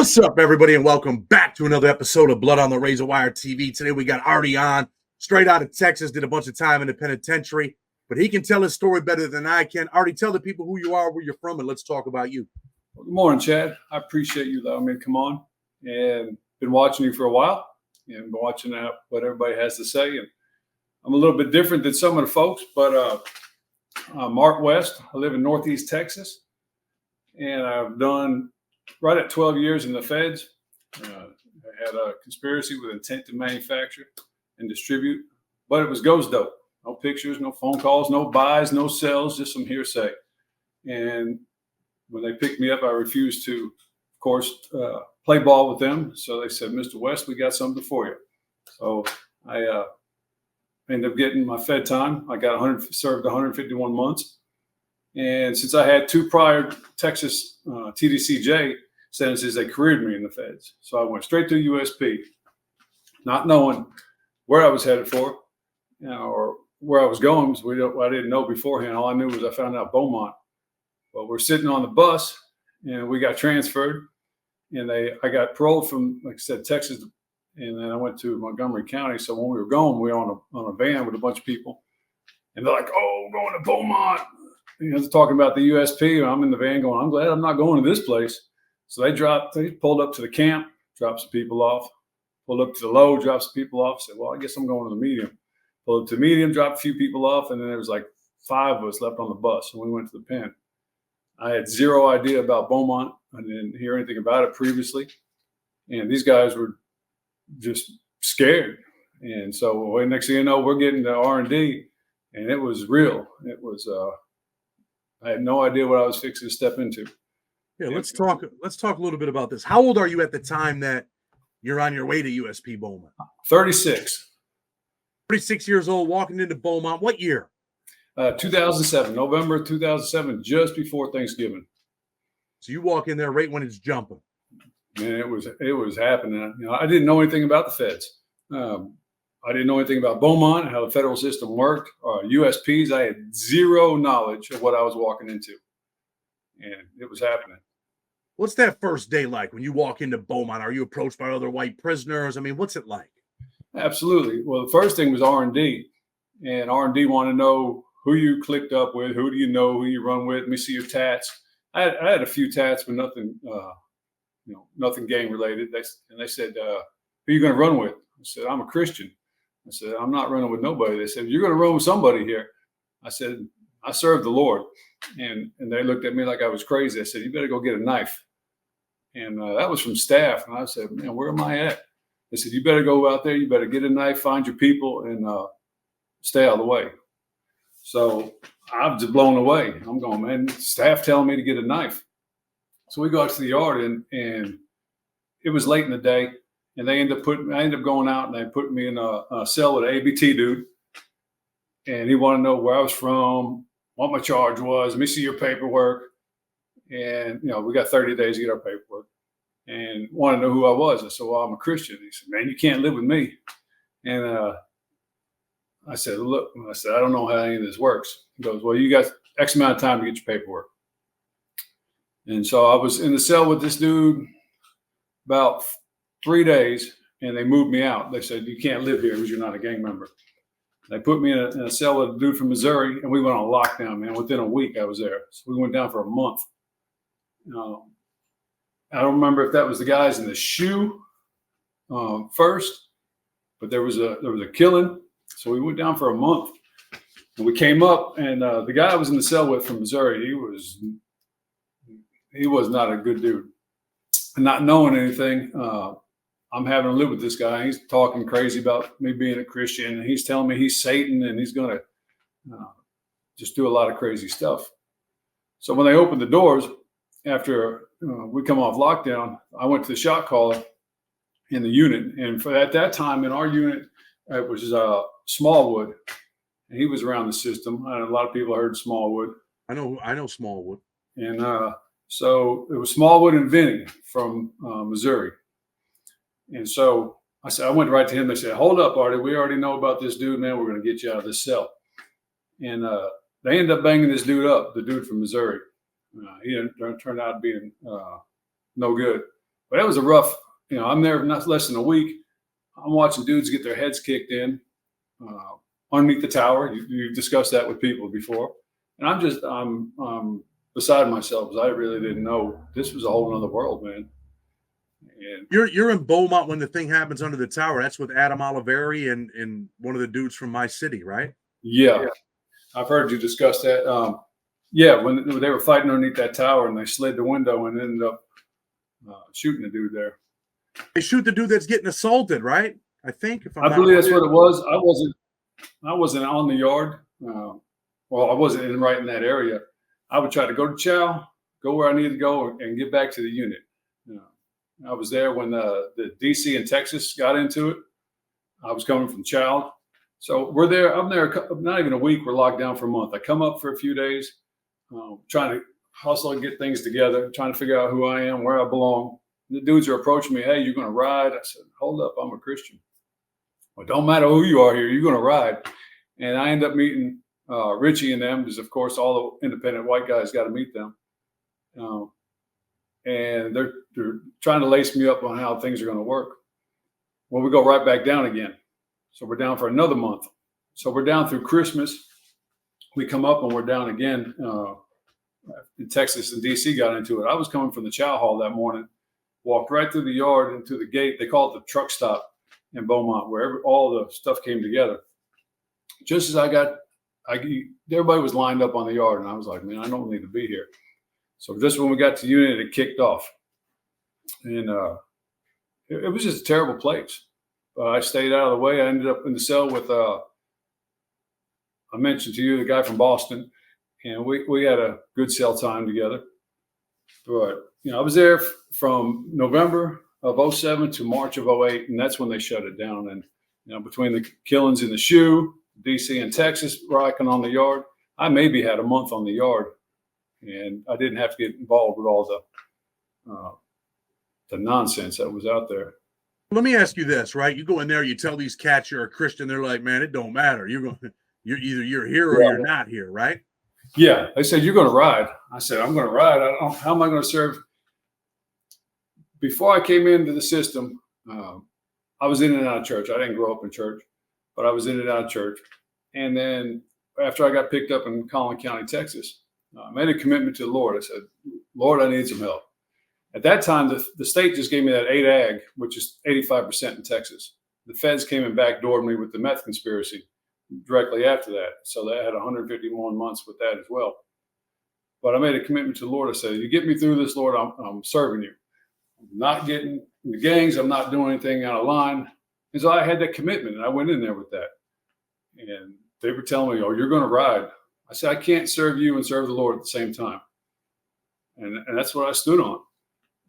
What's up, everybody, and welcome back to another episode of Blood on the Razor Wire TV. Today we got Arty on, straight out of Texas, did a bunch of time in the penitentiary, but he can tell his story better than I can. Arty, tell the people who you are, where you're from, and let's talk about you. Well, good morning, Chad. I appreciate you allowing me to come on, and been watching you for a while, and been watching what everybody has to say. And I'm a little bit different than some of the folks, but I'm Mark West. I live in Northeast Texas, and I've done right at 12 years in the feds. I had a conspiracy with intent to manufacture and distribute, but it was ghost dope. No pictures, no phone calls, no buys, no sales, just some hearsay. And when they picked me up, I refused to, of course, play ball with them. So they said, Mr. West, we got something for you. So I ended up getting my Fed time. I got served 151 months. And since I had two prior Texas TDCJ sentences, they careered me in the feds. So I went straight to USP, not knowing where I was headed for, or where I was going. I didn't know beforehand. All I knew was I found out Beaumont. Well, we're sitting on the bus, and we got transferred, and I got paroled from, like I said, Texas, and then I went to Montgomery County. So when we were going, we were on a van with a bunch of people, and they're like, "Oh, we're going to Beaumont." They're talking about the USP, and I'm in the van going, "I'm glad I'm not going to this place." So they pulled up to the camp, dropped some people off, pulled up to the low, dropped some people off. Said, "Well, I guess I'm going to the medium." Pulled up to the medium, dropped a few people off, and then there was like 5 of us left on the bus, and we went to the pen. I had zero idea about Beaumont. I didn't hear anything about it previously, and these guys were just scared. And so next thing you know, we're getting to R&D, and it was real. It was. I had no idea what I was fixing to step into. Yeah, let's talk a little bit about this. How old are you at the time that you're on your way to USP Beaumont? 36. 36 years old, walking into Beaumont. What year? 2007, November 2007, just before Thanksgiving. So you walk in there right when it's jumping. Man, it was happening. I didn't know anything about the feds. I didn't know anything about Beaumont, how the federal system worked, USPs. I had zero knowledge of what I was walking into, and it was happening. What's that first day like when you walk into Beaumont? Are you approached by other white prisoners? I mean, what's it like? Absolutely. Well, the first thing was R&D, and R&D wanted to know who you clicked up with, who do you know, who you run with. Let me see your tats. I had a few tats, but nothing, nothing gang related. They said, "Who are you going to run with?" I said, "I'm a Christian." I said, "I'm not running with nobody." They said, "You're going to run with somebody here." I said, "I serve the Lord." And they looked at me like I was crazy. I said, "You better go get a knife." And that was from staff. And I said, "Man, where am I at?" They said, "You better go out there. You better get a knife, find your people, and stay out of the way." So I'm just blown away. I'm going, man, staff telling me to get a knife. So we go out to the yard, and it was late in the day. And I ended up going out, and they put me in a cell with an ABT dude. And he wanted to know where I was from, what my charge was. Let me see your paperwork. And, we got 30 days to get our paperwork. And wanted to know who I was. I said, "Well, I'm a Christian." He said, "Man, you can't live with me." And I said, "Look," I don't know how any of this works. He goes, "Well, you got X amount of time to get your paperwork." And so I was in the cell with this dude about 3 days, and they moved me out. They said, "You can't live here because you're not a gang member." They put me in a cell with a dude from Missouri, and we went on lockdown, man. Within a week, I was there. So we went down for a month. I don't remember if that was the guys in the shoe first, but there was a killing. So we went down for a month, and we came up, and the guy I was in the cell with from Missouri, he was not a good dude. And not knowing anything, I'm having to live with this guy. He's talking crazy about me being a Christian, and he's telling me he's Satan, and he's going to just do a lot of crazy stuff. So when they opened the doors, after we come off lockdown, I went to the shot caller in the unit. And at that time in our unit, it was Smallwood, and he was around the system. A lot of people heard Smallwood. I know Smallwood. And so it was Smallwood and Vinny from Missouri. And so I went right to him. They said, "Hold up, Arty. We already know about this dude, man. We're going to get you out of this cell." And they ended up banging this dude up, the dude from Missouri. He turned out being no good. But that was a rough, I'm there not less than a week. I'm watching dudes get their heads kicked in underneath the tower. You've discussed that with people before. And I'm beside myself because I really didn't know this was a whole other world, man. And you're in Beaumont when the thing happens under the tower. That's with Adam Oliveri and one of the dudes from my city, right? yeah, I've heard you discuss that. Yeah, when they were fighting underneath that tower and they slid the window and ended up shooting the dude there. They shoot the dude that's getting assaulted, right? I think. If I'm I not believe wrong. that's what it was. I wasn't on the yard. I wasn't right in that area. I would try to go to chow, go where I needed to go, and get back to the unit. I was there when the DC and Texas got into it. I was coming from chow. So we're there. I'm there not even a week. We're locked down for a month. I come up for a few days, trying to hustle and get things together, trying to figure out who I am, where I belong. The dudes are approaching me. Hey, you're going to ride? I said, hold up. I'm a Christian. Well, it don't matter who you are here. You're going to ride. And I end up meeting Richie and them because, of course, all the independent white guys got to meet them. And they're trying to lace me up on how things are going to work. Well, we go right back down again. So we're down for another month. So we're down through Christmas. We come up and we're down again. In Texas and DC got into it. I was coming from the chow hall that morning, walked right through the yard into the gate. They call it the truck stop in Beaumont, where all the stuff came together. Just as everybody was lined up on the yard, and I was like, man, I don't need to be here. So just when we got to unit, it kicked off. And it was just a terrible place. But I stayed out of the way. I ended up in the cell with, I mentioned to you, the guy from Boston. And we had a good cell time together. But, I was there from November of 07 to March of 08, and that's when they shut it down. And, between the killings in the shoe, DC and Texas rocking on the yard, I maybe had a month on the yard. And I didn't have to get involved with all the nonsense that was out there. Let me ask you this, right? You go in there, you tell these cats you're a Christian, they're like, man, it don't matter. You're either here or you're not here, right? Yeah, they said you're going to ride. I said I'm going to ride. How am I going to serve? Before I came into the system, I was in and out of church. I didn't grow up in church, but I was in and out of church. And then after I got picked up in Collin County, Texas, I made a commitment to the Lord. I said, Lord, I need some help. At that time, the state just gave me that 8 ag, which is 85% in Texas. The feds came and backdoored me with the meth conspiracy directly after that. So they had 151 months with that as well. But I made a commitment to the Lord. I said, you get me through this, Lord, I'm serving you. I'm not getting in the gangs. I'm not doing anything out of line. And so I had that commitment, and I went in there with that. And they were telling me, oh, you're going to ride. I said, I can't serve you and serve the Lord at the same time. And that's what I stood on.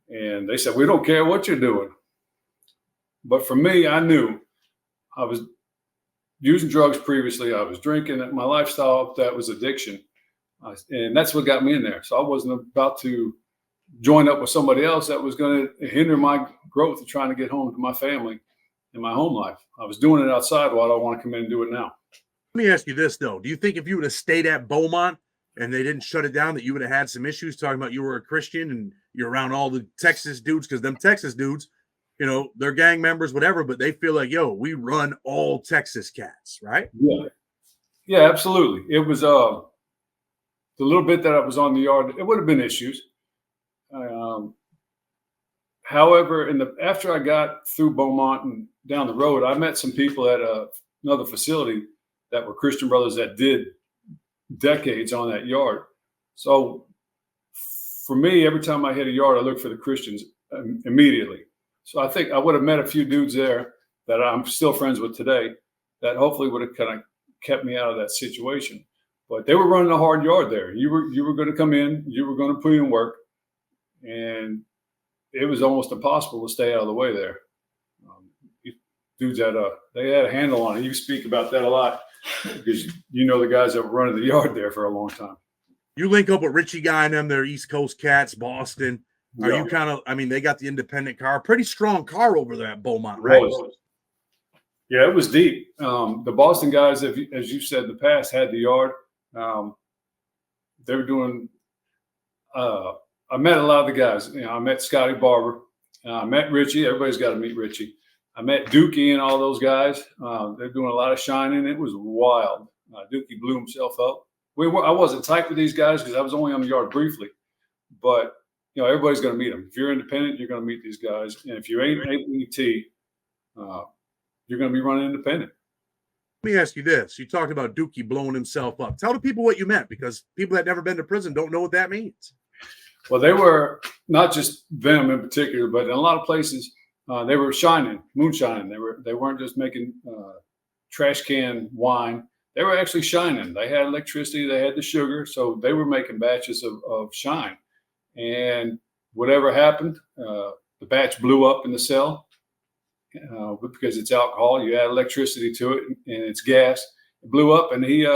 And they said, we don't care what you're doing. But for me, I knew I was using drugs previously. I was drinking. My lifestyle, that was addiction. And that's what got me in there. So I wasn't about to join up with somebody else that was going to hinder my growth of trying to get home to my family and my home life. I was doing it outside. Why do I want to come in and do it now? Let me ask you this, though. Do you think if you would have stayed at Beaumont and they didn't shut it down, that you would have had some issues talking about you were a Christian and you're around all the Texas dudes? Because them Texas dudes, they're gang members, whatever, but they feel like, yo, we run all Texas cats, right? Yeah, absolutely. It was the little bit that I was on the yard, it would have been issues. However, after I got through Beaumont and down the road, I met some people at another facility that were Christian brothers that did decades on that yard. So for me, every time I hit a yard, I look for the Christians immediately. So I think I would have met a few dudes there that I'm still friends with today that hopefully would have kind of kept me out of that situation. But they were running a hard yard there. You were going to come in, you were going to put in work, and it was almost impossible to stay out of the way there. Dudes they had a handle on it. You speak about that a lot because the guys that were running the yard there for a long time. You link up with Richie Guy and them, they're East Coast cats, Boston. Are you kind of, they got the independent car, pretty strong car over there at Beaumont, right? Yeah, it was deep. The Boston guys, as you said in the past, had the yard. They were doing, I met a lot of the guys. I met Scotty Barber. I met Richie. Everybody's got to meet Richie. I met Dookie and all those guys. They're doing a lot of shining. It was wild. Dookie blew himself up. I wasn't tight with these guys because I was only on the yard briefly. But, everybody's going to meet them. If you're independent, you're going to meet these guys. And if you ain't APT, you're going to be running independent. Let me ask you this. You talked about Dookie blowing himself up. Tell the people what you meant, because people that never been to prison don't know what that means. Well, they were not just them in particular, but in a lot of places, they were shining, moonshining. They weren't just making trash can wine. They were actually shining. They had electricity. They had the sugar. So they were making batches of shine. And whatever happened, the batch blew up in the cell. Because it's alcohol, you add electricity to it, and it's gas. It blew up, and he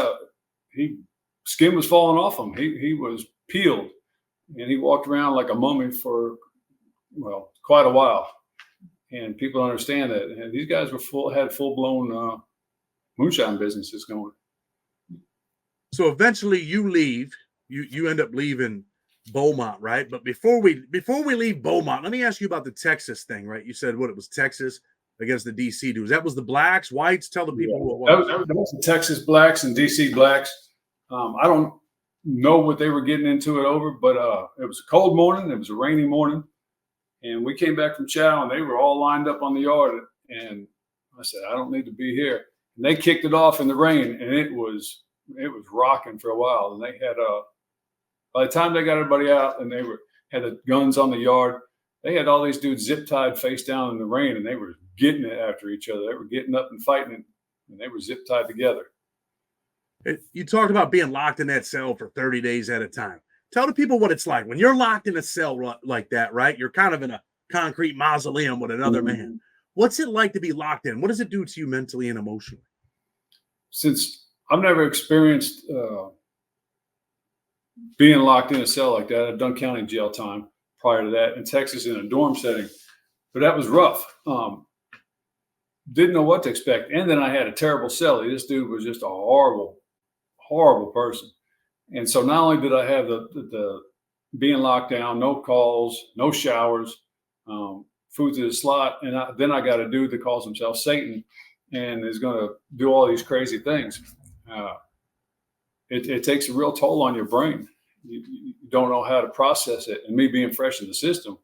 skin was falling off him. He was peeled, and he walked around like a mummy for quite a while. And people understand that. And these guys had full blown moonshine businesses going. So eventually, you leave. You end up leaving Beaumont, right? But before we leave Beaumont, let me ask you about the Texas thing, right? You said it was Texas against the DC dudes. That was the blacks, whites. Tell the people who it was. That was the Texas blacks and DC blacks. I don't know what they were getting into it over, but it was a cold morning. It was a rainy morning, and we came back from chow, and they were all lined up on the yard. And I said, I don't need to be here. And they kicked it off in the rain, and it was rocking for a while. And they had by the time they got everybody out and they had the guns on the yard, they had all these dudes zip tied face down in the rain, and they were getting it after each other. They were getting up and fighting, and they were zip tied together. You talked about being locked in that cell for 30 days at a time. Tell the people what it's like when you're locked in a cell like that, right? You're kind of in a concrete mausoleum with another man. What's it like to be locked in? What does it do to you mentally and emotionally? Since I've never experienced being locked in a cell like that, I've done county jail time prior to that in Texas in a dorm setting, but that was rough. Didn't know what to expect. And then I had a terrible cellie. This dude was just a horrible, horrible person. And so not only did I have the being locked down, no calls, no showers, food to the slot, and then I got a dude that calls himself Satan and is going to do all these crazy things. It takes a real toll on your brain. You don't know how to process it. And me being fresh in the system,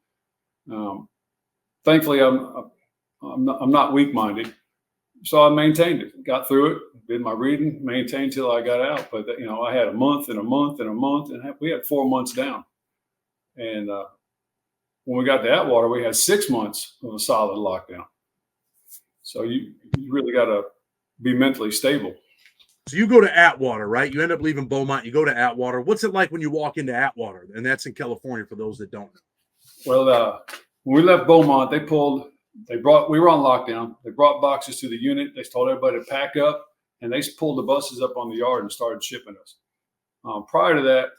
thankfully I'm not weak-minded, so I maintained it. Got through it, did my reading, maintained till I got out. But I had a month and a month and a month, and we had 4 months down. And when we got to Atwater, we had 6 months of a solid lockdown. So you really got to be mentally stable. So you go to Atwater, right? You end up leaving Beaumont. You go to Atwater. What's it like when you walk into Atwater? And that's in California for those that don't know. Well, when we left Beaumont, we were on lockdown. They brought boxes to the unit. They told everybody to pack up, and they pulled the buses up on the yard and started shipping us. Prior to that,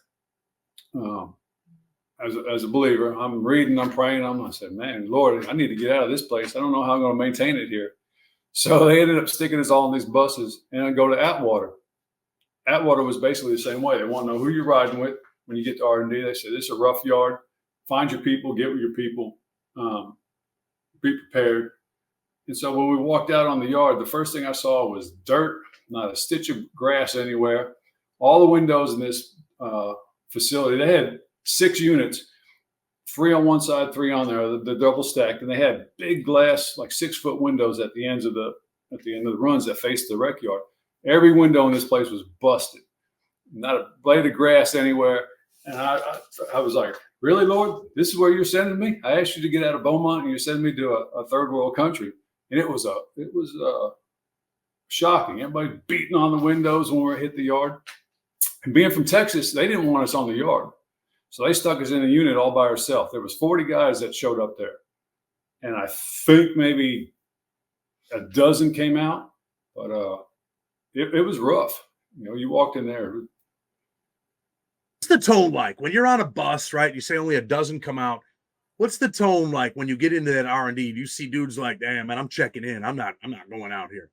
as a believer, I'm reading, I'm praying. I said, man, Lord, I need to get out of this place. I don't know how I'm going to maintain it here. So they ended up sticking us all in these buses and I go to Atwater. Atwater was basically the same way. They want to know who you're riding with when you get to R&D. They say, this is a rough yard. Find your people, get with your people, be prepared. And so when we walked out on the yard, the first thing I saw was dirt, not a stitch of grass anywhere. All the windows in this facility, they had 6 units, 3 on one side, 3 on there, the double stacked, and they had big glass, like 6-foot windows at the end of the runs that faced the rec yard. Every window in this place was busted, not a blade of grass anywhere. And I was like, really, Lord, this is where you're sending me? I asked you to get out of Beaumont, and you're sending me to a third world country. And it was shocking. Everybody beating on the windows when we hit the yard. And being from Texas, they didn't want us on the yard. So they stuck us in a unit all by ourselves. There was 40 guys that showed up there. And I think maybe a dozen came out, but it was rough. You walked in there. What's the tone like when you're on a bus, right? You say only a dozen come out. What's the tone like when you get into that R&D? Do you see dudes like, damn, man, I'm checking in. I'm not going out here.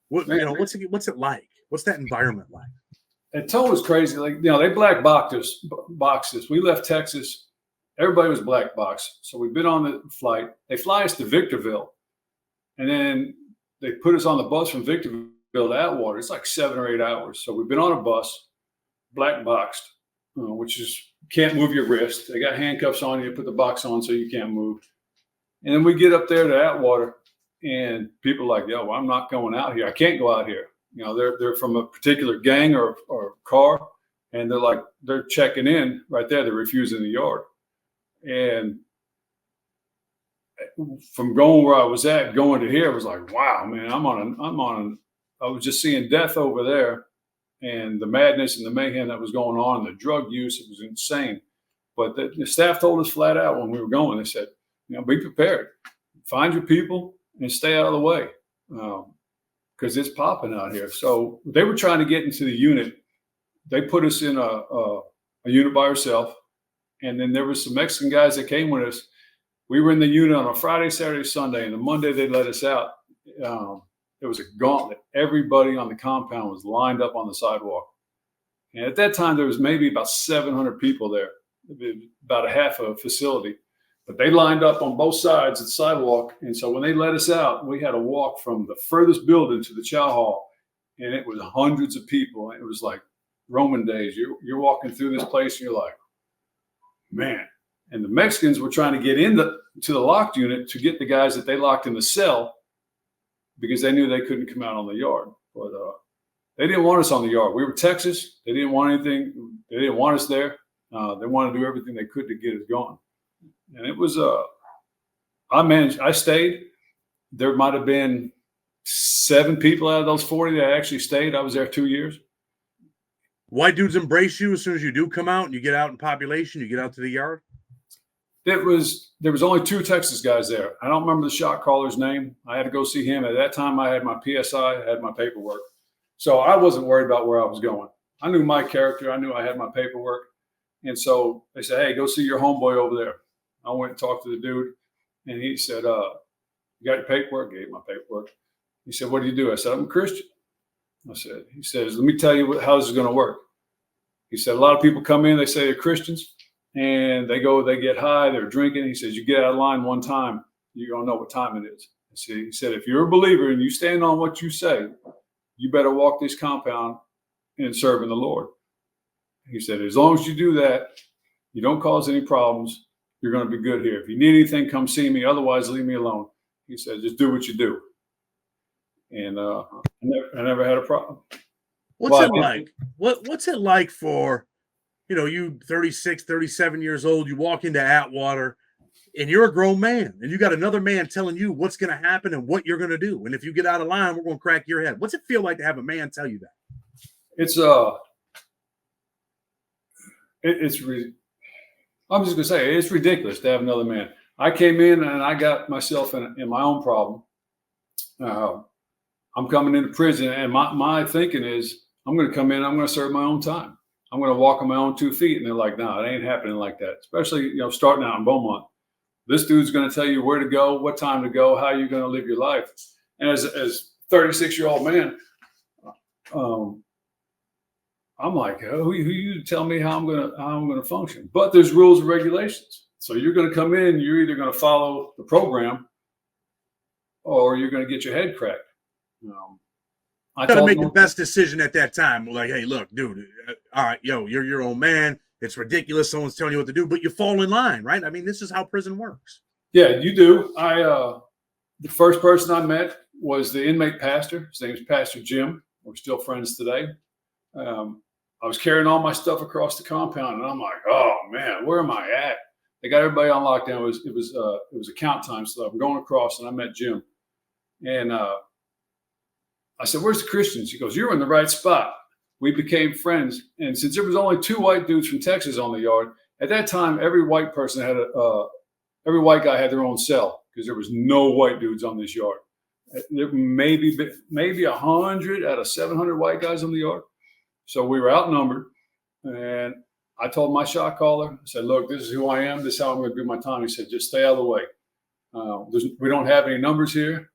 What's it like? What's that environment like? The tone was crazy. Like, they black boxed us. We left Texas everybody was black box. So we've been on the flight. They fly us to Victorville, and then they put us on the bus from Victorville to Atwater. It's like 7 or 8 hours. So we've been on a bus, black boxed, which is can't move your wrist. They got handcuffs on you, put the box on so you can't move. And then we get up there to Atwater, and people are like, yo, well, I'm not going out here. I can't go out here. They're from a particular gang or car, and they're checking in right there. They're refusing the yard. And from going where I was at, going to here, it was like, wow, man, I was just seeing death over there, and the madness and the mayhem that was going on, and the drug use, it was insane. But the staff told us flat out when we were going, they said, be prepared, find your people and stay out of the way. Because it's popping out here. So they were trying to get into the unit. They put us in a unit by ourselves. And then there was some Mexican guys that came with us. We were in the unit on a Friday, Saturday, Sunday, and the Monday they let us out. There was a gauntlet. Everybody on the compound was lined up on the sidewalk. And at that time, there was maybe about 700 people there, about a half a facility. But they lined up on both sides of the sidewalk. And so when they let us out, we had to walk from the furthest building to the chow hall. And it was hundreds of people. And it was like Roman days. You're walking through this place and you're like, man. And the Mexicans were trying to get to the locked unit to get the guys that they locked in the cell because they knew they couldn't come out on the yard. But they didn't want us on the yard. We were Texas. They didn't want anything. They didn't want us there. They wanted to do everything they could to get us going. And it was, I stayed. There might have been 7 people out of those 40 that actually stayed. I was there 2 years. White dudes embrace you as soon as you do come out and you get out in population, you get out to the yard? There was only 2 Texas guys there. I don't remember the shot caller's name. I had to go see him. At that time, I had my PSI, I had my paperwork. So I wasn't worried about where I was going. I knew my character. I knew I had my paperwork. And so they said, hey, go see your homeboy over there. I went and talked to the dude, and he said, you got your paperwork? Gave my paperwork. He said, what do you do? I said, I'm a Christian. He says, let me tell you how this is going to work. He said, a lot of people come in, they say they're Christians, and they get high, they're drinking. He says, you get out of line one time, you're going to know what time it is. He said, if you're a believer and you stand on what you say, you better walk this compound and serving the Lord. He said, as long as you do that, you don't cause any problems, you're going to be good here. If you need anything, come see me. Otherwise, leave me alone. He said, just do what you do. And I never had a problem. What's it like? What's it like for, you 36, 37 years old, you walk into Atwater and you're a grown man and you got another man telling you what's going to happen and what you're going to do. And if you get out of line, we're going to crack your head. What's it feel like to have a man tell you that? I'm just going to say, it's ridiculous to have another man. I came in and I got myself in my own problem. I'm coming into prison, and my thinking is I'm going to come in, I'm going to serve my own time. I'm going to walk on my own 2 feet. And they're like, no, it ain't happening like that. Especially, starting out in Beaumont. This dude's going to tell you where to go, what time to go, how you're going to live your life. And as 36-year-old man, I'm like, who you tell me how I'm going to function? But there's rules and regulations. So you're going to come in, you're either going to follow the program or you're going to get your head cracked. I got to make the best decision at that time. Like, hey, look, dude, all right, you're your own man. It's ridiculous. Someone's telling you what to do, but you fall in line, right? I mean, this is how prison works. Yeah, you do. The first person I met was the inmate pastor. His name is Pastor Jim. We're still friends today. I was carrying all my stuff across the compound, and I'm like, oh man, where am I at? They got everybody on lockdown. It was a count time, so I'm going across, and I met Jim, and I said, "Where's the Christians?" He goes, "You're in the right spot." We became friends, and since there was only 2 white dudes from Texas on the yard at that time, every white person had every white guy had their own cell because there was no white dudes on this yard. There maybe 100 out of 700 white guys on the yard. So we were outnumbered, and I told my shot caller, I said, look, this is who I am. This is how I'm going to do my time. He said, just stay out of the way. We don't have any numbers here.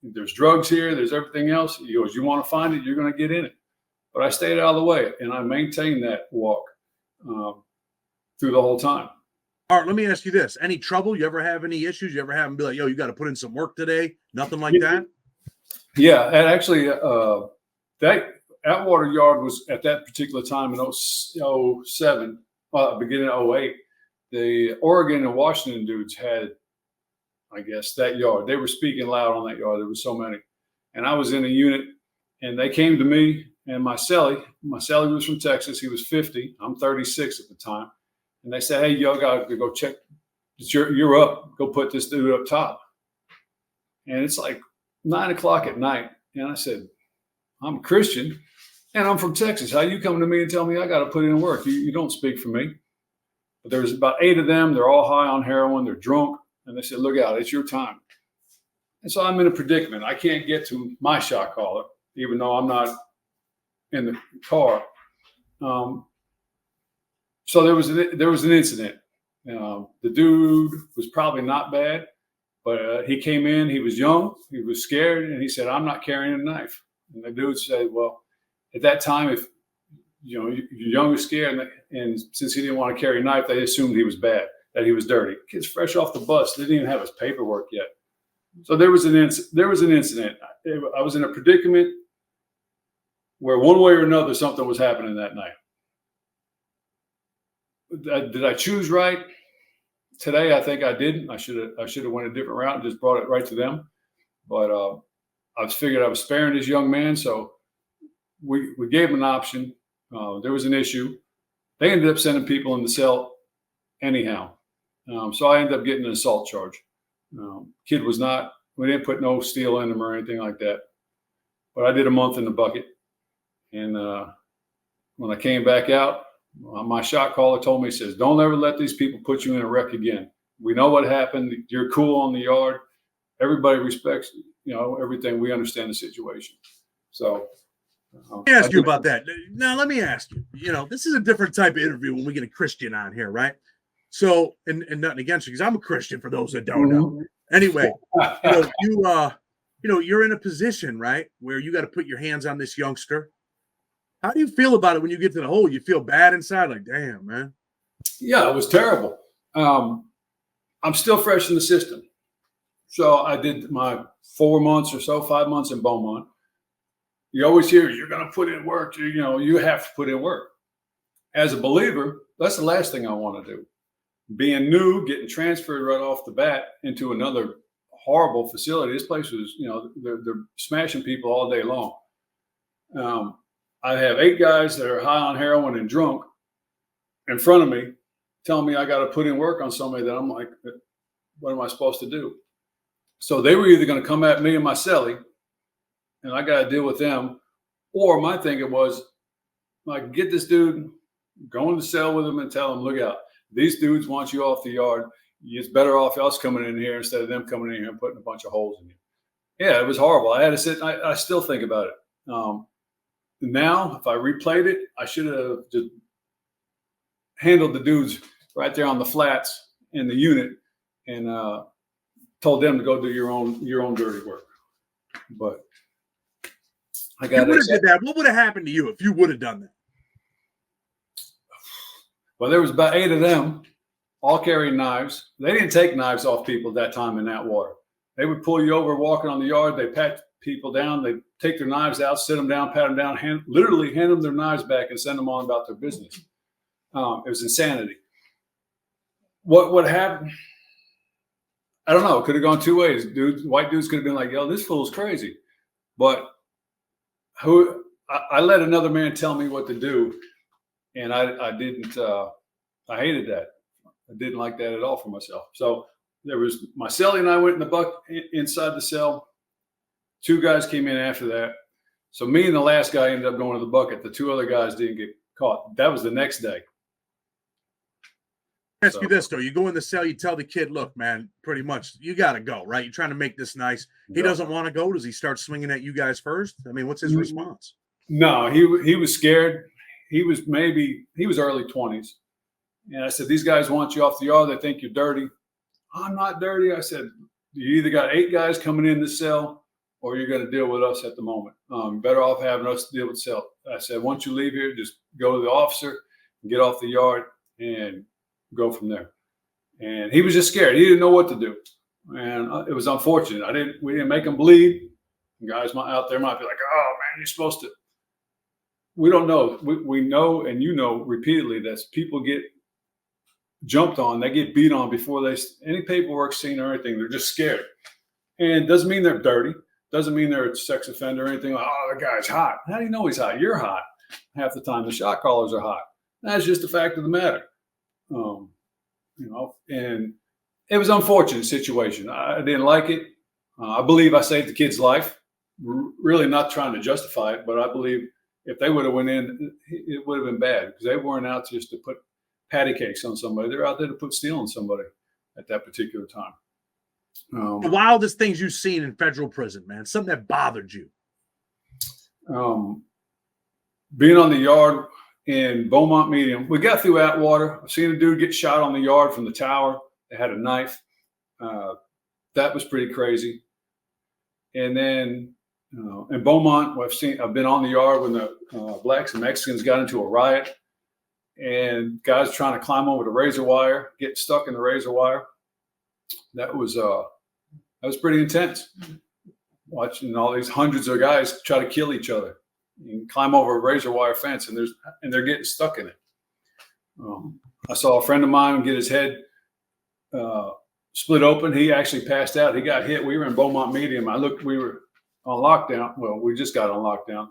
There's drugs here. There's everything else. He goes, you want to find it, you're going to get in it. But I stayed out of the way, and I maintained that walk through the whole time. All right, let me ask you this. Any trouble? You ever have any issues? You ever have them be like, yo, you got to put in some work today? Nothing like that? Yeah, and actually, that Atwater yard was at that particular time in 07, beginning of 08. The Oregon and Washington dudes had, I guess, that yard. They were speaking loud on that yard. There were so many. And I was in a unit, and they came to me and my cellie was from Texas. He was 50. I'm 36 at the time. And they said, hey, y'all got to go check. You're up. Go put this dude up top. And it's like 9 o'clock at night. And I said, I'm a Christian and I'm from Texas. How you come to me and tell me I got to put in work? You don't speak for me. But there's about 8 of them. They're all high on heroin. They're drunk. And they said, look out, it's your time. And so I'm in a predicament. I can't get to my shot caller, even though I'm not in the car. So there was an incident. The dude was probably not bad, but he came in. He was young. He was scared, and he said, "I'm not carrying a knife." And the dude said, "Well, at that time, if you're young and scared, and since he didn't want to carry a knife, they assumed he was bad, that he was dirty. Kid's fresh off the bus. They didn't even have his paperwork yet. So there was an incident. I was in a predicament where one way or another something was happening that night. Did I choose right? Today, I think I didn't. I should have went a different route and just brought it right to them. But I figured I was sparing this young man, so we gave him an option. There was an issue. They ended up sending people in the cell anyhow. So I ended up getting an assault charge. Kid was not. We didn't put no steel in him or anything like that. But I did a month in the bucket, and when I came back out, my shot caller told me, he says, don't ever let these people put you in a wreck again. We know what happened. You're cool on the yard. Everybody respects, everything. We understand the situation. So let me ask you about that. Now, let me ask you, this is a different type of interview when we get a Christian on here, right? So, and nothing against you, because I'm a Christian for those that don't know. Anyway, you're in a position, right, where you got to put your hands on this youngster. How do you feel about it when you get to the hole? You feel bad inside, like, damn, man. Yeah, it was terrible. I'm still fresh in the system. So I did my 4 months or so, 5 months in Beaumont. You always hear, you're going to put in work. You have to put in work. As a believer, that's the last thing I want to do. Being new, getting transferred right off the bat into another horrible facility. This place was, they're smashing people all day long. I have 8 guys that are high on heroin and drunk in front of me telling me I got to put in work on somebody that I'm like, what am I supposed to do? So they were either going to come at me and my cellie, and I got to deal with them, or my thinking was, I can get this dude, go in the cell with him and tell him, look out, these dudes want you off the yard. It's better off us coming in here instead of them coming in here and putting a bunch of holes in you. Yeah, it was horrible. I had to sit, I still think about it. Now, if I replayed it, I should have just handled the dudes right there on the flats in the unit and told them to go do your own dirty work. But I got that. What would have happened to you if you would have done that? Well, there was about 8 of them, all carrying knives. They didn't take knives off people at that time in Atwater. They would pull you over walking on the yard. They pat people down. They take their knives out, sit them down, pat them down, literally hand them their knives back and send them on about their business. It was insanity. What happened? I don't know. It could have gone 2 ways. White dudes could have been like, yo, this fool's crazy. But I let another man tell me what to do. And I didn't, I hated that. I didn't like that at all for myself. So there was my cellie and I went in the buck inside the cell. 2 guys came in after that. So me and the last guy ended up going to the bucket. The 2 other guys didn't get caught. That was the next day. Ask you this, though. You go in the cell, you tell the kid, look, man, pretty much, you got to go, right? You're trying to make this nice. He doesn't want to go. Does he start swinging at you guys first? I mean, what's his response? No, he was scared. He was early 20s. And I said, these guys want you off the yard. They think you're dirty. I'm not dirty. I said, you either got 8 guys coming in the cell or you're going to deal with us at the moment. Better off having us deal with cell. I said, once you leave here, just go to the officer and get off the yard and go from there. And he was just scared. He didn't know what to do. And it was unfortunate. We didn't make him bleed. Guys out there might be like, oh man, you're supposed to. We don't know. We know, and repeatedly that people get jumped on, they get beat on before any paperwork seen or anything. They're just scared. And it doesn't mean they're dirty. Doesn't mean they're a sex offender or anything. Like, oh, the guy's hot. How do you know he's hot? You're hot. Half the time the shot callers are hot. That's just the fact of the matter. And it was an unfortunate situation. I didn't like it. I believe I saved the kid's life. Really not trying to justify it, but I believe if they would have went in, it would have been bad because they weren't out just to put patty cakes on somebody. They're out there to put steel on somebody at that particular time. The wildest things you've seen in federal prison, man. Something that bothered you. Being on the yard in Beaumont Medium. We got through Atwater. I've seen a dude get shot on the yard from the tower. They had a knife. That was pretty crazy. And then in Beaumont, I've been on the yard when the blacks and Mexicans got into a riot, and guys trying to climb over the razor wire, get stuck in the razor wire. That was pretty intense. Watching all these hundreds of guys try to kill each other and climb over a razor wire fence, and they're getting stuck in it. I saw a friend of mine get his head split open. He actually passed out. He got hit. We were in Beaumont Medium. We were on lockdown. Well, we just got on lockdown.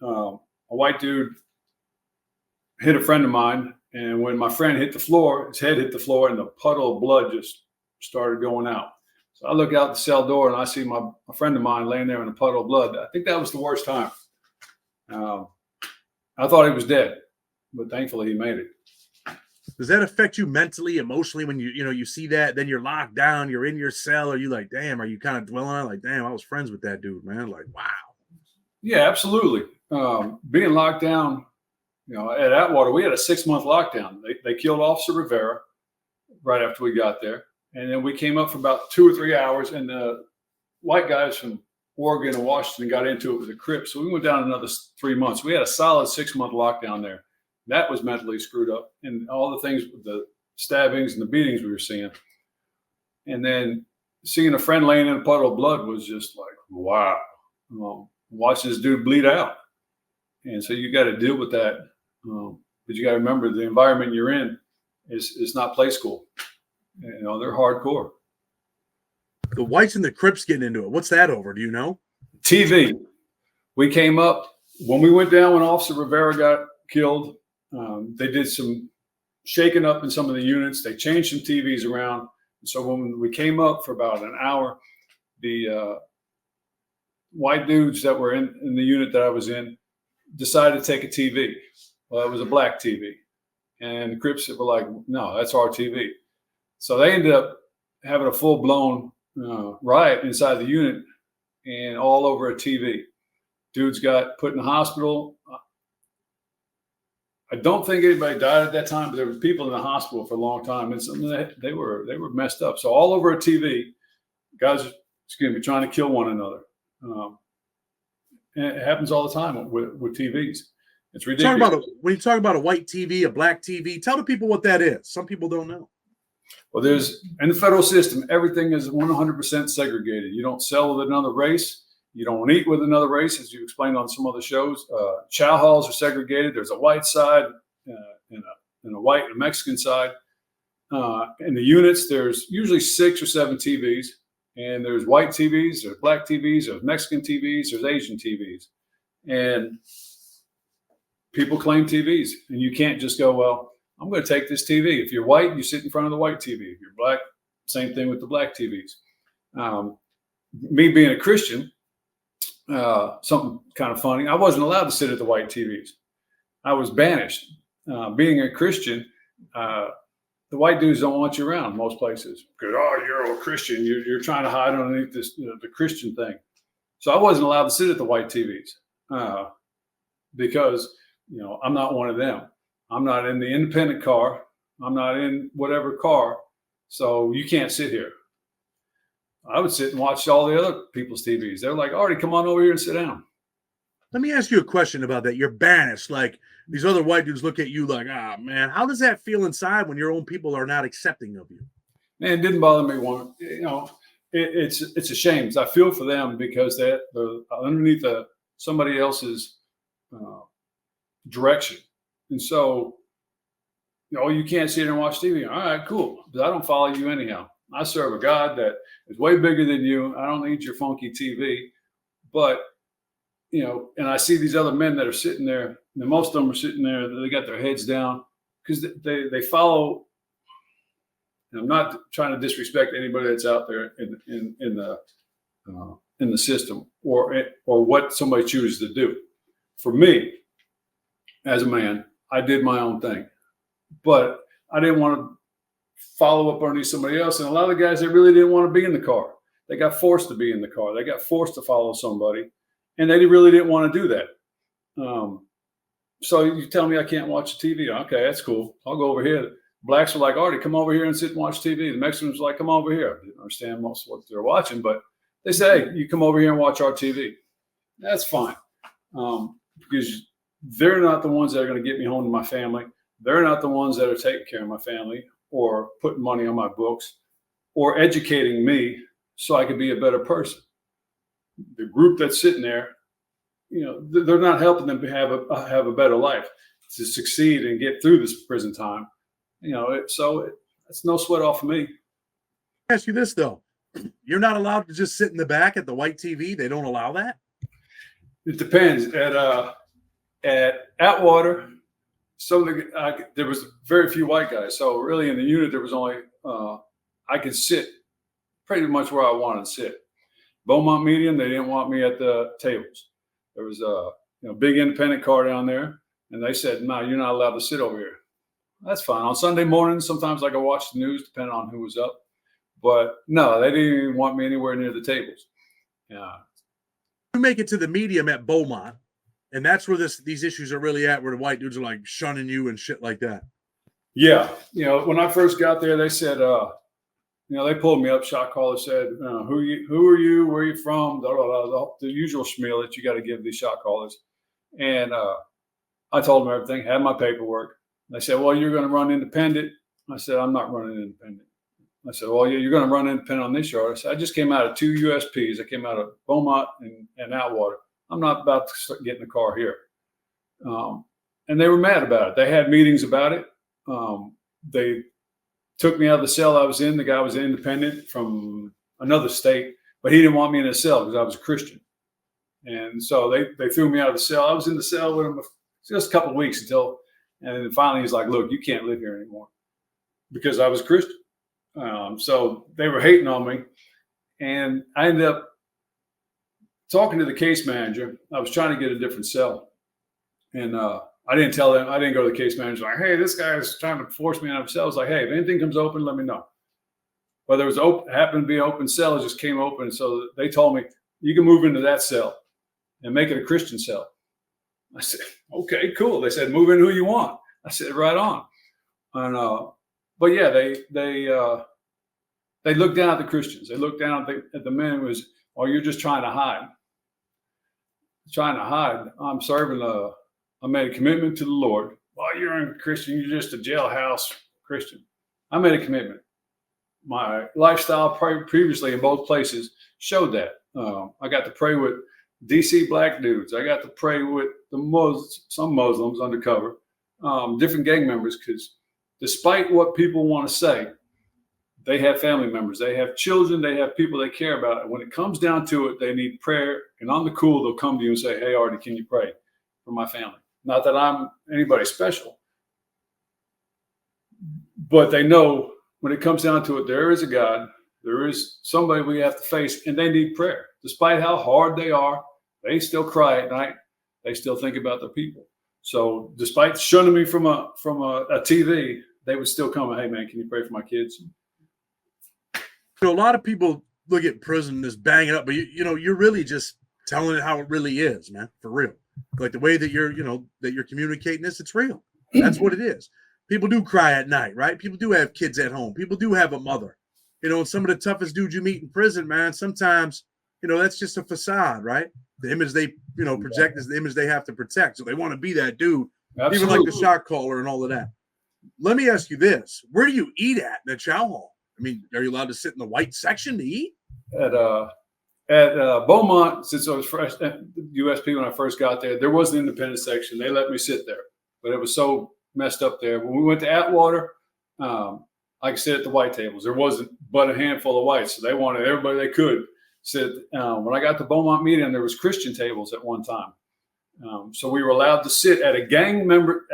A white dude hit a friend of mine, and when my friend hit the floor, his head hit the floor, and the puddle of blood just started going out. So I look out the cell door, and I see a friend of mine laying there in a puddle of blood. I think that was the worst time. I thought he was dead, but thankfully he made it. Does that affect you mentally, emotionally when you see that? Then you're locked down, you're in your cell. Are you like, damn? Are you kind of dwelling on it? Like, damn, I was friends with that dude, man. Like, wow. Yeah, absolutely. Being locked down, at Atwater, we had a 6-month lockdown. They killed Officer Rivera right after we got there, and then we came up for about 2 or 3 hours, and the white guys from Oregon and Washington got into it with the Crips. So we went down another 3 months. We had a solid 6-month lockdown there. That was mentally screwed up, and all the things with the stabbings and the beatings we were seeing. And then seeing a friend laying in a puddle of blood was just like, wow. Watching this dude bleed out. And so you got to deal with that. But you got to remember the environment you're in is not play school. They're hardcore. The whites and the Crips getting into it. What's that over? Do you know? TV. We came up when we went down when Officer Rivera got killed. They did some shaking up in some of the units. They changed some TVs around. So when we came up for about an hour, the white dudes that were in the unit that I was in decided to take a TV. Well, it was a black TV. And the Crips were like, no, that's our TV. So they ended up having a full-blown riot inside the unit and all over a TV. Dudes got put in the hospital. I don't think anybody died at that time, but there were people in the hospital for a long time, and they were messed up. So all over a TV, guys, trying to kill one another. And it happens all the time with TVs. It's ridiculous. When you talk about a white TV, a black TV, tell the people what that is. Some people don't know. Well, in the federal system, everything is 100% segregated. You don't sell with another race. You don't eat with another race, as you explained on some other shows. Chow halls are segregated. There's a white side and a white and a Mexican side. In the units, there's usually 6 or 7 TVs. And there's white TVs, there's black TVs, there's Mexican TVs, there's Asian TVs. And people claim TVs. And you can't just go, well, I'm going to take this TV. If you're white, you sit in front of the white TV. If you're black, same thing with the black TVs. Me being a Christian, something kind of funny, I wasn't allowed to sit at the white TVs. I was banished. Being a Christian, the white dudes don't want you around most places because, you're a Christian. You're trying to hide underneath this, the Christian thing. So I wasn't allowed to sit at the white TVs because, I'm not one of them. I'm not in the independent car. I'm not in whatever car. So you can't sit here. I would sit and watch all the other people's TVs. They're like, Arty, come on over here and sit down. Let me ask you a question about that. You're banished. Like these other white dudes look at you like, ah, man, how does that feel inside when your own people are not accepting of you? Man, it didn't bother me one. It's a shame. I feel for them because they're underneath somebody else's uh, direction, and so you can't sit here and watch TV. All right, cool. But I don't follow you anyhow. I serve a God that is way bigger than you. I don't need your funky TV, but and I see these other men that are sitting there, and most of them are sitting there. They got their heads down because they follow. And I'm not trying to disrespect anybody that's out there in the system or what somebody chooses to do. For me, as a man, I did my own thing, but I didn't want to follow up underneath somebody else. And a lot of the guys, they really didn't want to be in the car. They got forced to be in the car. They got forced to follow somebody, and they really didn't want to do that. So you tell me I can't watch the TV. Okay, that's cool. I'll go over here. Blacks were like, Arty, come over here and sit and watch TV. The Mexicans were like, come over here. I didn't understand most of what they were watching, but they say, hey, you come over here and watch our TV. That's fine. Because they're not the ones that are going to get me home to my family. They're not the ones that are taking care of my family or putting money on my books or educating me so I could be a better person. The group that's sitting there, they're not helping them to have a better life, to succeed and get through this prison time. So it's no sweat off of me. Ask you this though, you're not allowed to just sit in the back at the white TV. They don't allow that. It depends. At Atwater, there was very few white guys. So really, in the unit, there was only I could sit pretty much where I wanted to sit. Beaumont Medium, they didn't want me at the tables. There was a big independent car down there, and they said, "No, you're not allowed to sit over here." That's fine. On Sunday mornings, sometimes I go watch the news, depending on who was up. But no, they didn't even want me anywhere near the tables. Yeah. You make it to the medium at Beaumont, and that's where these issues are really at, where the white dudes are like shunning you and shit like that. Yeah. When I first got there, they said, they pulled me up. Shot caller said, who are you? Where are you from? The usual schmeal that you got to give these shot callers. And I told them everything, had my paperwork. They said, well, you're going to run independent. I said, I'm not running independent. I said, well, yeah, you're going to run independent on this yard. I said, I just came out of 2 USPs. I came out of Beaumont and Atwater. I'm not about to get in the car here. And they were mad about it. They had meetings about it. They took me out of the cell I was in. The guy was independent from another state, but he didn't want me in his cell because I was a Christian. And so they threw me out of the cell. I was in the cell with him just a couple of weeks and then finally he's like, look, you can't live here anymore because I was a Christian. So they were hating on me. And I ended up talking to the case manager. I was trying to get a different cell. And I didn't tell them. I didn't go to the case manager like, hey, this guy is trying to force me out of a cell. I was like, hey, if anything comes open, let me know. Whether it was happened to be an open cell, it just came open. So they told me, you can move into that cell and make it a Christian cell. I said, okay, cool. They said, move in who you want. I said, right on. And but yeah, they looked down at the Christians. They looked down at the men who was, oh, you're just trying to hide. Trying to hide. I'm serving I made a commitment to the Lord. Well, you're a Christian. You're just a jailhouse Christian. I made a commitment. My lifestyle previously in both places showed that. I got to pray with DC black dudes. I got to pray with some Muslims undercover, different gang members, because despite what people want to say, they have family members, they have children, they have people they care about. And when it comes down to it, they need prayer. And on the cool, they'll come to you and say, hey, Arty, can you pray for my family? Not that I'm anybody special, but they know when it comes down to it, there is a God, there is somebody we have to face, and they need prayer. Despite how hard they are, they still cry at night. They still think about their people. So despite shunning me from a TV, they would still come and, hey, man, can you pray for my kids? A lot of people look at prison as banging up, but you're really just telling it how it really is, man, for real. Like the way that you're communicating this, it's real. That's what it is. People do cry at night, right? People do have kids at home. People do have a mother. And some of the toughest dudes you meet in prison, man, sometimes that's just a facade, right? The image they, project is the image they have to protect. So they want to be that dude, Absolutely. even like the shot caller and all of that. Let me ask you this. Where do you eat at in the chow hall? I mean, are you allowed to sit in the white section to eat? At Beaumont, since I was fresh at USP when I first got there was an independent section. They let me sit there, but it was so messed up there. When we went to Atwater, I could sit at the white tables. There wasn't but a handful of whites, so they wanted everybody they could sit. When I got to Beaumont Medium, there was Christian tables at one time, so we were allowed to sit at a gang member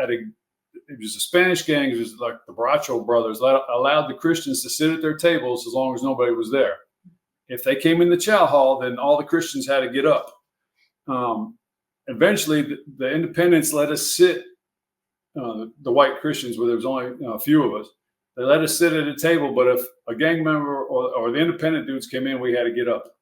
it was a Spanish gang. It was like the Baracho brothers allowed the Christians to sit at their tables as long as nobody was there. If they came in the chow hall, then all the Christians had to get up. Eventually, the independents let us sit, the white Christians, where there was only a few of us. They let us sit at a table, but if a gang member or the independent dudes came in, we had to get up.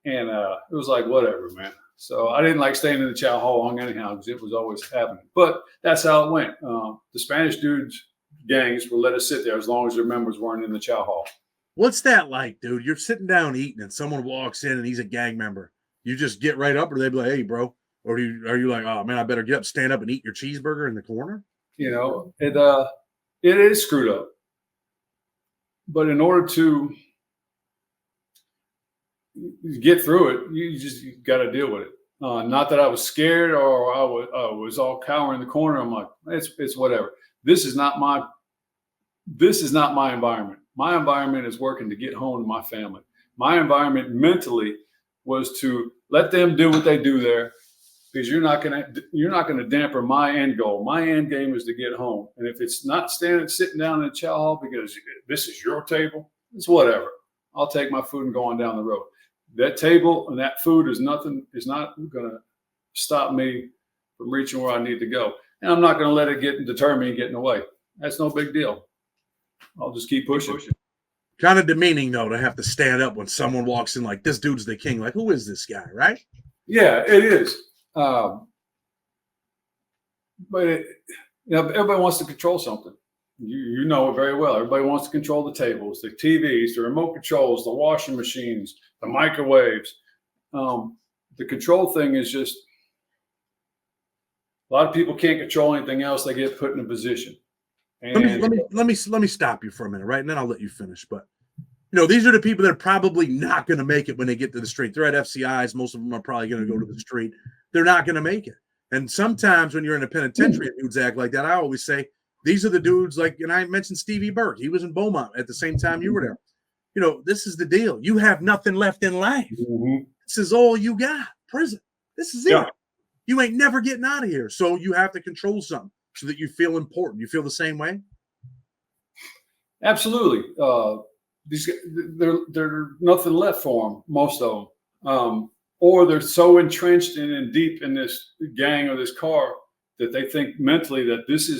And it was like, whatever, man. So I didn't like staying in the chow hall long anyhow because it was always happening. But that's how it went. The Spanish dudes, gangs, would let us sit there as long as their members weren't in the chow hall. What's that like, dude? You're sitting down eating and someone walks in and he's a gang member. You just get right up, or they be like, hey, bro? Or are you like, oh, man, I better get up, stand up and eat your cheeseburger in the corner? It is screwed up. But in order to get through it, you got to deal with it. Not that I was scared or I was all cowering in the corner. I'm like, it's whatever. This is not my environment. My environment is working to get home to my family. My environment mentally was to let them do what they do there, because you're not gonna damper my end goal. My end game is to get home. And if it's not sitting down in the chow hall because this is your table, it's whatever. I'll take my food and go on down the road. That table and that food is not gonna stop me from reaching where I need to go. And I'm not gonna let it deter me and get in the way. That's no big deal. I'll just keep pushing. Kind of demeaning, though, to have to stand up when someone walks in like, this dude's the king. Like, who is this guy, right? Yeah, it is. But everybody wants to control something. You know it very well. Everybody wants to control the tables, the TVs, the remote controls, the washing machines, the microwaves. The control thing is just, a lot of people can't control anything else. They get put in a position. And let me stop you for a minute, right? And then I'll let you finish. But these are the people that are probably not going to make it when they get to the street. They're at FCIs. Most of them are probably going to go to the street. They're not going to make it. And sometimes when you're in a penitentiary, dudes act like that. I always say, these are the dudes like, and I mentioned Stevie Burke. He was in Beaumont at the same time you were there. This is the deal. You have nothing left in life. Mm-hmm. This is all you got. Prison. This is it. Yeah. You ain't never getting out of here. So you have to control something so that you feel important. You feel the same way? Absolutely. There's nothing left for them, most of them. Or they're so entrenched and deep in this gang or this car that they think mentally that this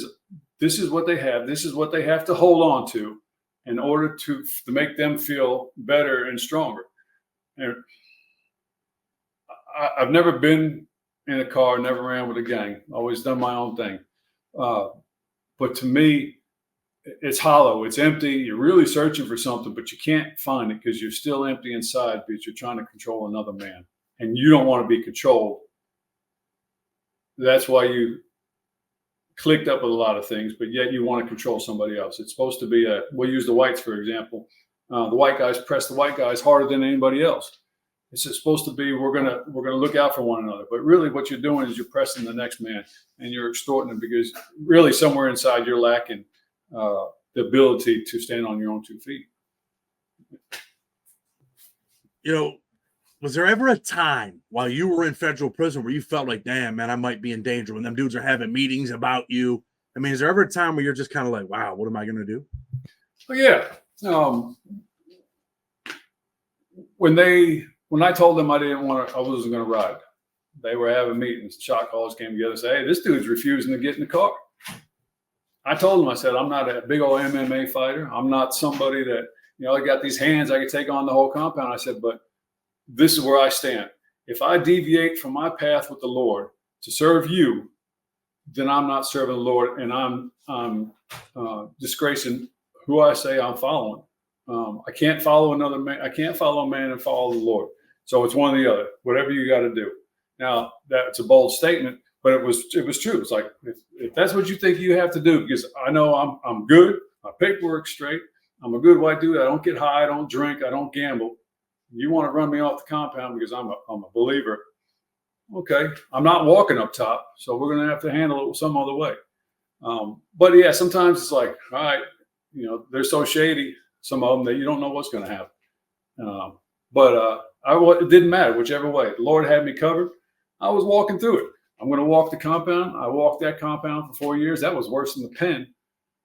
is what they have. This is what they have to hold on to in order to make them feel better and stronger. And I've never been in a car, never ran with a gang, always done my own thing. But to me, it's hollow, it's empty. You're really searching for something, but you can't find it because you're still empty inside because you're trying to control another man. And you don't want to be controlled. That's why you clicked up with a lot of things, but yet you want to control somebody else. It's supposed to be we'll use the whites, for example. The white guys press the white guys harder than anybody else. It's just supposed to be, we're gonna look out for one another. But really what you're doing is you're pressing the next man and you're extorting him because really somewhere inside you're lacking the ability to stand on your own 2 feet. Was there ever a time while you were in federal prison where you felt like, damn, man, I might be in danger when them dudes are having meetings about you? I mean, is there ever a time where you're just kind of like, wow, what am I going to do? Well, yeah. When I told them I wasn't going to ride, they were having meetings. The shot callers came together and said, hey, this dude's refusing to get in the car. I told them, I said, I'm not a big old MMA fighter. I'm not somebody that, I got these hands, I could take on the whole compound. I said, but this is where I stand. If I deviate from my path with the Lord to serve you, then I'm not serving the Lord, and I'm disgracing who I say I'm following. I can't follow another man. I can't follow a man and follow the Lord. So it's one or the other, whatever you got to do. Now, that's a bold statement, but it was true. It's like, if that's what you think you have to do, because I know I'm good, my paperwork's straight, I'm a good white dude, I don't get high, I don't drink, I don't gamble. You want to run me off the compound because I'm a believer. Okay, I'm not walking up top, so we're going to have to handle it some other way. But yeah, sometimes it's like, all right, they're so shady, some of them, that you don't know what's going to happen. It didn't matter whichever way. The Lord had me covered. I was walking through it. I'm going to walk the compound. I walked that compound for 4 years. That was worse than the pen.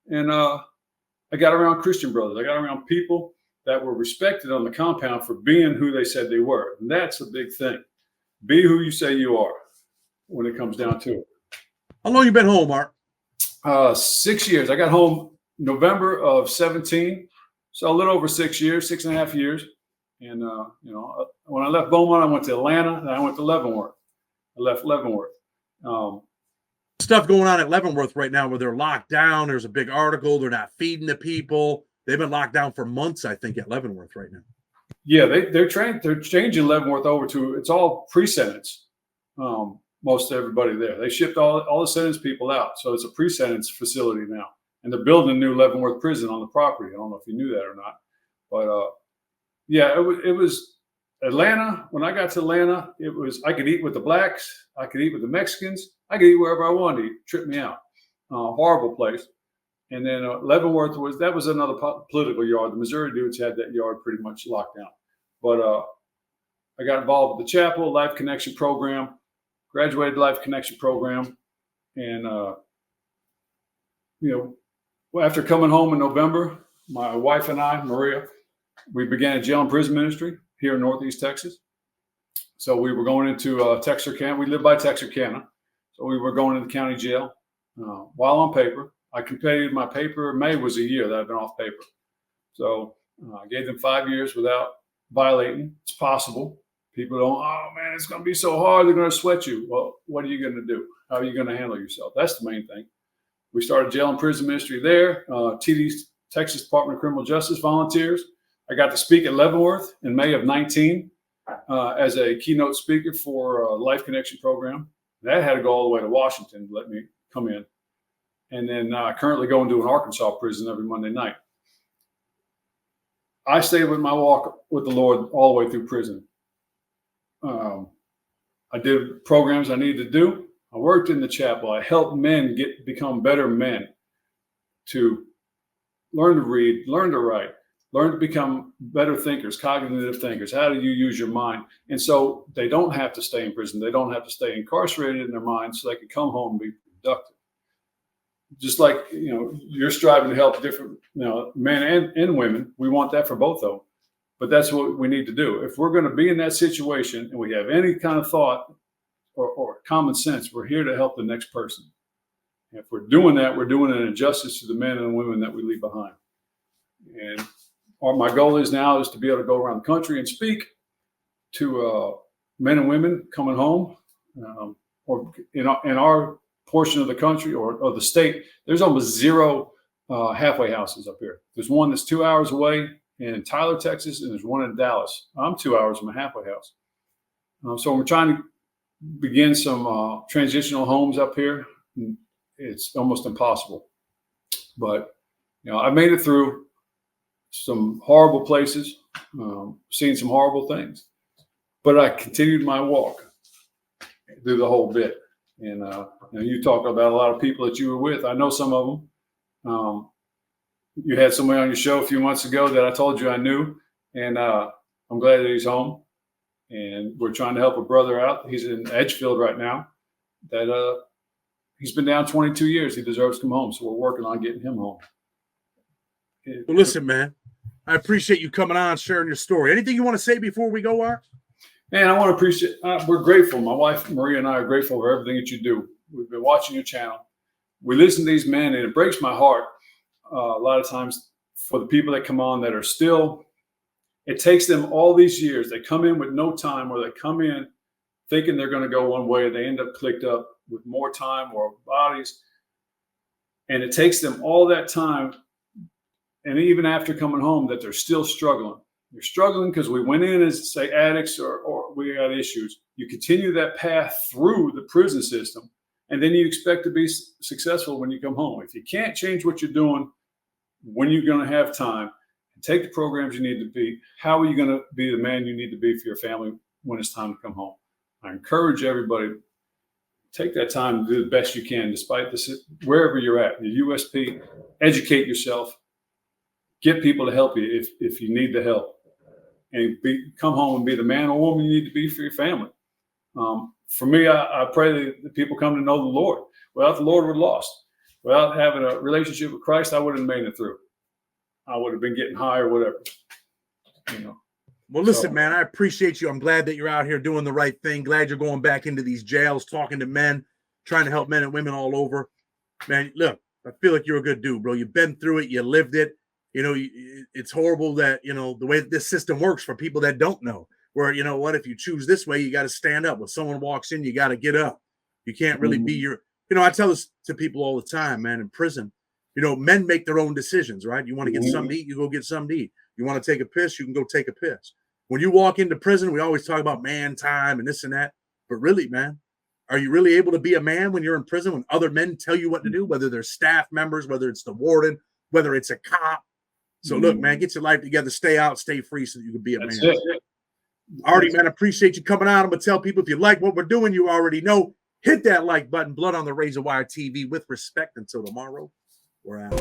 And I got around Christian brothers. I got around people that were respected on the compound for being who they said they were. And that's a big thing. Be who you say you are when it comes down to it. How long you been home, Art? 6 years. I got home November of 17. So a little over 6 years, 6.5 years. And, when I left Beaumont, I went to Atlanta, and I went to Leavenworth. I left Leavenworth. Stuff going on at Leavenworth right now where they're locked down. There's a big article. They're not feeding the people. They've been locked down for months, I think, at Leavenworth right now. Yeah, they're changing Leavenworth over to, it's all pre-sentence. Most everybody there. They shipped all the sentence people out. So it's a pre-sentence facility now. And they're building a new Leavenworth prison on the property. I don't know if you knew that or not. But yeah, it was Atlanta. When I got to Atlanta, it was, I could eat with the blacks. I could eat with the Mexicans. I could eat wherever I wanted to eat. Tripped me out. Horrible place. And then Leavenworth was another political yard. The Missouri dudes had that yard pretty much locked down. But I got involved with the chapel, Life Connection program, graduated Life Connection program. And, after coming home in November, my wife and I, Maria, we began a jail and prison ministry here in Northeast Texas. So we were going into Texarkana. We live by Texarkana. So we were going into county jail while on paper. I completed my paper. May was a year that I've been off paper. So I gave them 5 years without violating. It's possible. People don't, oh man, it's going to be so hard. They're going to sweat you. Well, what are you going to do? How are you going to handle yourself? That's the main thing. We started jail and prison ministry there. TD's Texas Department of Criminal Justice volunteers. I got to speak at Leavenworth in May of 19 as a keynote speaker for a Life Connection program. That had to go all the way to Washington to let me come in. And then currently going to an Arkansas prison every Monday night. I stayed with my walk with the Lord all the way through prison. I did programs I needed to do. I worked in the chapel. I helped men become better men, to learn to read, learn to write, learn to become better thinkers, cognitive thinkers. How do you use your mind? And so they don't have to stay in prison. They don't have to stay incarcerated in their mind, so they can come home and be productive. Just like, you're striving to help different, men and women. We want that for both of them. But that's what we need to do. If we're going to be in that situation and we have any kind of thought or common sense, we're here to help the next person. And if we're doing that, we're doing an injustice to the men and women that we leave behind. And my goal is to be able to go around the country and speak to men and women coming home, or in our portion of the country or the state. There's almost zero halfway houses up here. There's one that's 2 hours away in Tyler, Texas, and there's one in Dallas. I'm 2 hours from a halfway house. So we're trying to begin some transitional homes up here. It's almost impossible. But, I made it through some horrible places, seen some horrible things. But I continued my walk through the whole bit. And you talk about a lot of people that you were with. I know some of them. You had somebody on your show a few months ago that I told you I knew. And I'm glad that he's home. And we're trying to help a brother out. He's in Edgefield right now. That he's been down 22 years. He deserves to come home. So we're working on getting him home. Well, listen, man, I appreciate you coming on, sharing your story. Anything you want to say before we go, Art? Man, I want to appreciate, we're grateful. My wife, Maria, and I are grateful for everything that you do. We've been watching your channel. We listen to these men, and it breaks my heart a lot of times for the people that come on that are still, it takes them all these years. They come in with no time, or they come in thinking they're going to go one way, and they end up clicked up with more time or bodies. And it takes them all that time, and even after coming home, that they're still struggling. You're struggling because we went in as, say, addicts or we got issues. You continue that path through the prison system, and then you expect to be successful when you come home. If you can't change what you're doing when you're going to have time, and take the programs you need to be, how are you going to be the man you need to be for your family when it's time to come home? I encourage everybody, take that time to do the best you can, despite this, wherever you're at, your USP, educate yourself, get people to help you if you need the help, and come home and be the man or woman you need to be for your family. For me, I pray that people come to know the Lord. Without the Lord, we're lost. Without having a relationship with Christ, I wouldn't have made it through. I would have been getting high or whatever. Well, listen, man, I appreciate you. I'm glad that you're out here doing the right thing. Glad you're going back into these jails, talking to men, trying to help men and women all over. Man, look, I feel like you're a good dude, bro. You've been through it. You lived it. It's horrible that, the way that this system works for people that don't know, where, if you choose this way, you got to stand up. When someone walks in, you got to get up. You can't really be I tell this to people all the time, man, in prison. Men make their own decisions, right? You want to get something to eat, you go get something to eat. You want to take a piss, you can go take a piss. When you walk into prison, we always talk about man time and this and that. But really, man, are you really able to be a man when you're in prison, when other men tell you what to do, whether they're staff members, whether it's the warden, whether it's a cop? So look, man, get your life together, stay out, stay free so you can be a man. Arty, man, appreciate you coming out. I'm going to tell people, if you like what we're doing, you already know, hit that like button. Blood on the Razor Wire TV. With respect, until tomorrow, we're out.